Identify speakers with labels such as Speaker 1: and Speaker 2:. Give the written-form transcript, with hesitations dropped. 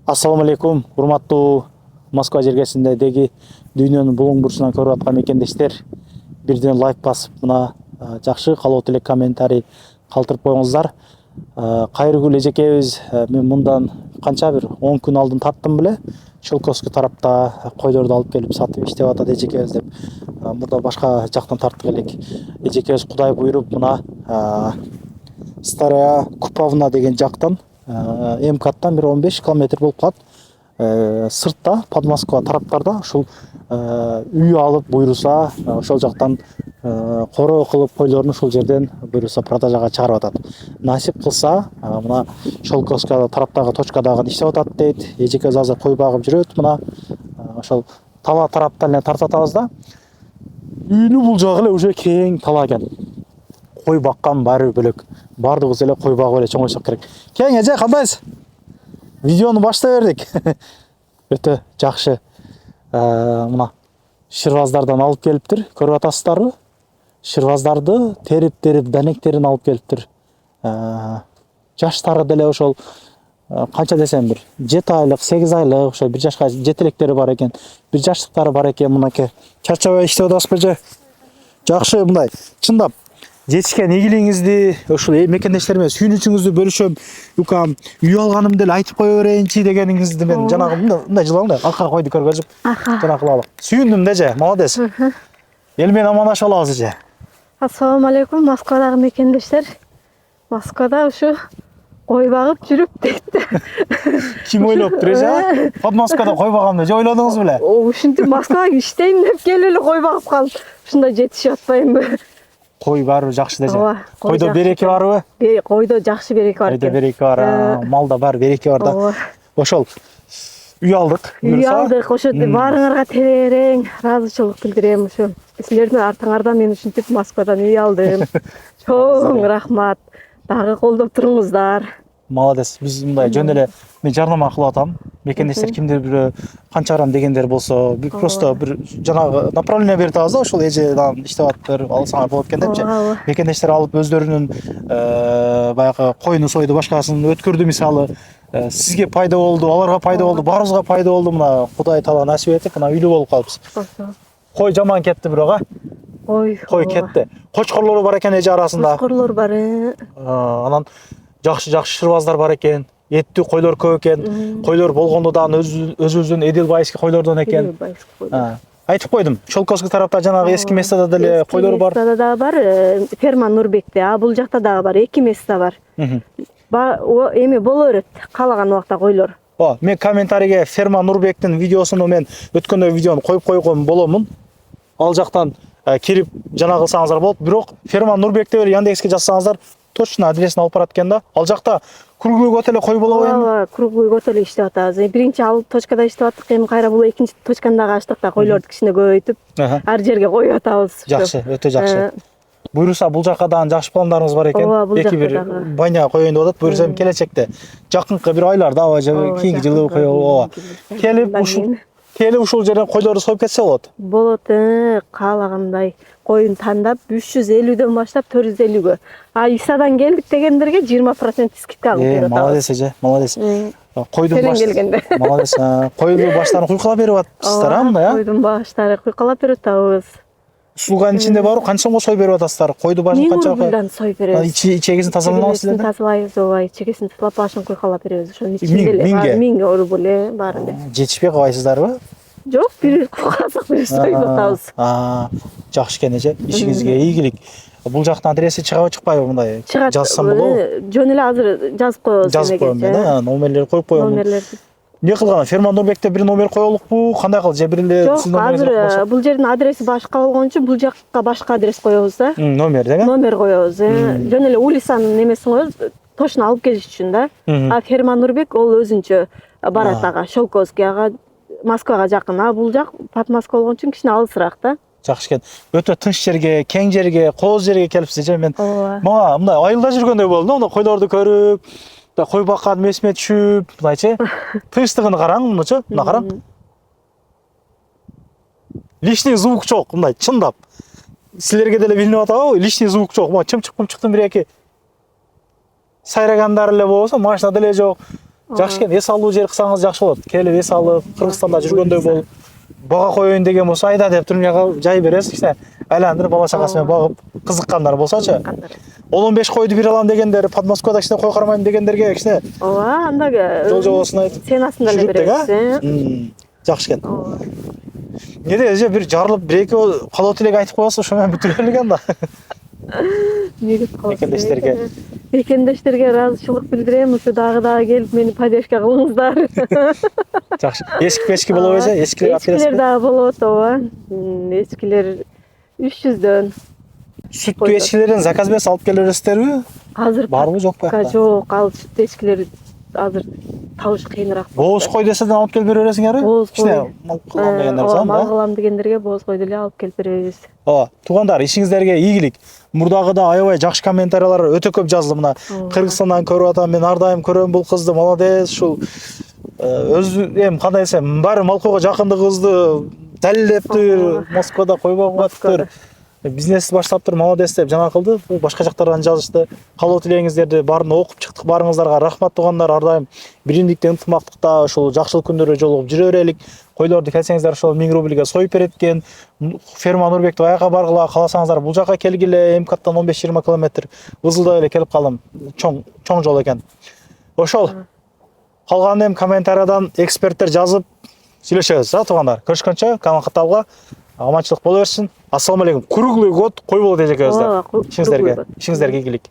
Speaker 1: Assalamu алейкум, урматтуу Москва жергесиндеги дүйнөнүн булуң бурчунан көрүп аткан мекендештер. Бирден лайк басып, мына жакшы калоо тилек комментарий калтырып коюңуздар. Кайрыгүл эжекебиз, мен мындан канча бир 10 күн алдын тарттым беле. Шелковский тарапта койлорду алып келип сатып иштеп атат эжекебиз деп. Мурда башка жактан тарттык элек. Эжекебиз Кудай буйруп мына Старая Куповна деген жактан МКаттан бир 15 километр болуп калат. Сыртта, под Москва тараптарда ушул үй алып буйруса, ошол жактан короо кылып койлорун ушул жерден буйруса продажага чыгарып атат. Насип кылса, мына Шелковская тараптагы точкадагы иштеп атат дейт. Эжекебиз азыр кой багып жүрөт. Мына ошол тала тараптан эле тартатабыз да. Үйүнү бул жагы эле уже кең тала экен. Кой баккан баары бөлөк. Бардыгыбыз эле кой багып эле чоңойсок керек. Кең эже, кандайсыз? Видеону баштай бердик. Өтө жакшы. Мына шырбаздардан алып келиптир. Көрүп атасыздарбы? Шырбаздарды терип данектерин алып келиптир. Жаштары деле ошол канча десем бир 7 айлык, 8 айлык, ошо бир жашка жетелектери бар экен. Бир жаштыктары бар экен. Мынакей чарчабай иштеп атасызбы же? Жакшы, мындай чындап жетишкен ийгилигиңизди ушул мекендештериме сүйүнүчүңүздү бөлүшөм. Укам, үй алганым деле айтып кое берейинчи дегениңизди мен жанагы мындай жылаңда алка койду көргөзүп жана кылалык. Сүйүндүм деже, молодец. Эл менен амандашып алабыз эже.
Speaker 2: Ассаламу алейкум, Москвадагы мекендештер. Москвада ушу кой багып жүрүп дейт.
Speaker 1: Ким ойлоптур эже? Под Москвада кой багам деп ойлодуңуз беле?
Speaker 2: Ушинтип Москвага иштейм деп келип эле кой багып калып, ушундай жетишип атпаймынбы?
Speaker 1: Кой барбы жакшы деже? Койдо береке барбы?
Speaker 2: Койдо жакшы береке бар экен.
Speaker 1: Койдо береке бар, малда бар береке бар да. Ошол үй алдык.
Speaker 2: Үй алдык, ошо баарыңарга терең ыраазычылык билдирем. Ошо силердин артыңардан мен ушинтип Москвадан үй алдым. Чоң рахмат. Дагы колдоп туруңуздар.
Speaker 1: Молодец. Биз мындай жөн эле мен жарнама кылып атам. Мекендештер кимдир бир канчарам дегендер болсо, просто бир жанагы направление берип атабыз да, ошол эжеден иштеп атыптыр, алсаңар болот экен депчи. Мекендештер алып өздөрүнүн баягы коюну сойду, башкасын өткөрдү мисалы. Сизге пайда болду, аларга пайда болду, баарыбызга пайда болду. Мына Кудай таала насип этип, мына үйлүү болуп калыпбыз. Кой жаман кетти бирок, Кой кетти. Кочкорлору бар экен эже арасында.
Speaker 2: Кочкорлор бар.
Speaker 1: Анан жакшы шырбаздар бар экен. Эттүү койлор көп экен. Койлор болгондо дагы өзүбүздүн Эдилбайский койлордон экен. Айтып койдум. Шелковский тарапта жанагы эски местада деле койлор бар.
Speaker 2: Местада дагы бар, ферма Нурбекте. Бул жакта дагы бар, 2 места бар. Эми боло берет, каалаган убакта койлор.
Speaker 1: Мен комментарийге ферма Нурбектин видеосуну мен өткөндө видеону коюп койгон боломун. Ал жактан кирип жана кылсаңыздар болот. Бирок ферма Нурбекте эле Яндекске жазсаңыздар точно адресин алып барат экен да. Ал жакта круглый год эле кой болобу эми?
Speaker 2: Круглый год эле иштеп атабыз. Биринчи ал точкада иштеп аттык, эми кайра бул экинчи точканы дагы ачтык да, койлорду кичине көбөйтүп, ар жерге коюп атабыз.
Speaker 1: Жакшы, өтө жакшы. Буйруса бул жака дагы жакшы пландарыңыз бар экен. Эки бир баня коеюн деп атат. Буйруса келечекте жакынкы бир айларда же кийинки жылы коелу. Келип ушул жерден койлорду союп кетсе болот.
Speaker 2: Болот, каалагандай коюн тандап 350дөн баштап 450гө. Исадан келдик дегендерге 20% скидка алып берет.
Speaker 1: Молодец эже, молодец. Койдун
Speaker 2: келгенде.
Speaker 1: Молодец. Койдун баштарын куйкалап берип атасыздар, мындай,
Speaker 2: Койдун баштары куйкалап берип атабыз.
Speaker 1: Услуганын ичинде барбы? Канча сомго союп берип атасыздар? Койду башын канча?
Speaker 2: 1000 рубльдан союп беребиз.
Speaker 1: Ичегесин тазаланабы силерде?
Speaker 2: Тазалайбыз, ооба, ичегесин тазалап башын куйкалап беребиз. Ошонун ичинде эле 1000 рубль бар эле.
Speaker 1: Жетишпей калбайсыздарбы?
Speaker 2: Жок, бир куйкалсак бир союп атабыз.
Speaker 1: Жакшы экен эже, ишиңизге ийгилик. Бул жактын адреси чыгабы чыкпайбы мындай? Жазсам болобу?
Speaker 2: Жөн эле азыр жазып коебуз.
Speaker 1: Жазып коем мен, номерлерди коюп коем. Не кылган? Ферма Нурбекте бир номер коелукпу? Кандай кыл? Же бир эле
Speaker 2: сиз номериңизди коесоң? Азыр бул жердин адреси башка болгон үчүн бул жакка башка адрес коебуз да.
Speaker 1: Номер деген?
Speaker 2: Номер коебуз. Жөн эле улицанын немесин коебуз, точно алып келиш үчүн да. Ферма Нурбек ол өзүнчө барат ага, Шелковский ага, Москвага жакын. Бул жак под Москва болгон үчүн кичине алысыраак да.
Speaker 1: Жакшы экен. Өтө тынч жерге, кең жерге, кооз жерге келипсиз же. Мен мага мындай айылда жүргөндөй болду, мындай койлорду көрүп, кой баккан месиме түшүп, мындайчы. Тынчтыгын караң, мынычы, мына караң. Лишний звук жок, мындай чындап. Силерге деле билинип атабы? Лишний звук жок. Чымчык-пымчыктын бир эки сайрагандар эле болсо, машина деле жок. Жакшы экен, эс алуу жер кылсаңыз жакшы болот. Келип эс алып, Кыргызстанда жүргөндөй болуп, бага коеюн деген болсо айда деп түрмөгө жай бересиз, кичине айландырып бала чагасы менен багып, кызыккандар болсочу. 10-15 койду бир алам дегендер, под Москвада кичине кой кармайм дегендерге кичине
Speaker 2: ооба, анда
Speaker 1: жол жобосун айтып.
Speaker 2: сен астында эле беребиз.
Speaker 1: Жакшы экен. Неде эже бир жарылып, бир-эки калоо тилек айтып коесуз, ошо менен бүтүрө элек анда. Мекендештерге.
Speaker 2: Мекендештерге ыраазычылык билдирем, ушу дагы келип мени поддержка кылыңыздар.
Speaker 1: Жакшы. Эски болобу эже? Эскилер алып
Speaker 2: Эскилер
Speaker 1: бересизби?
Speaker 2: дагы болот, ооба. Эскилер 300дөн.
Speaker 1: Сүттүү эскилерден заказ берсе алып келе бересиздерби?
Speaker 2: Азыр
Speaker 1: Барбы, жокпу?
Speaker 2: жок, ал сүт эскилер азыр табыш кыйыныраак.
Speaker 1: Бооз кой десеңер алып келип бере бересиңерби?
Speaker 2: Бооз кой.
Speaker 1: Кичине мал кылган дегендер
Speaker 2: Ооба,
Speaker 1: сан
Speaker 2: мал
Speaker 1: да.
Speaker 2: кылам дегендерге бооз койду эле алып келип беребиз.
Speaker 1: Ооба, туугандар, ишиңиздерге ийгилик. Мурдагыда аябай жакшы комментариялар өтө көп жазылды. Мына Кыргызстандан көрүп атам, мен ар дайым көрөм бул кызды, молодец, ушул өзү эми кандай десем, баары Малкойго жакындыгыбызды далилептир, Москвада койбогуп атыптыр. Бизнес баштаптыр, молодец деп жана кылды. Бул башка жактардан жазышты. Калоо тилегиңиздерди баарын окуп чыктык. Баарыңыздарга рахмат туугандар. Ар дайым биримдикте, ынтымактыкта ушул жакшылык күндөрү жолугуп жүрө берелик. Койлорду келсеңиздер ошол 1000 рубльге союп берет экен. Ферма Нурбекти аяка баргыла, кааласаңыздар бул жака келгиле. МКаттан 15-20 км ызылдай эле келип калдым. Чоң жол экен. Ошол. Калганын эми комментариядан эксперттер жазып сүйлөшөбүз, туугандар. Көрүшкөнчө, каналга аманчылык боло берсин. Ассаламу алейкум. Круглый год кой болот эжекебизде. Ишиңиздерге игилик.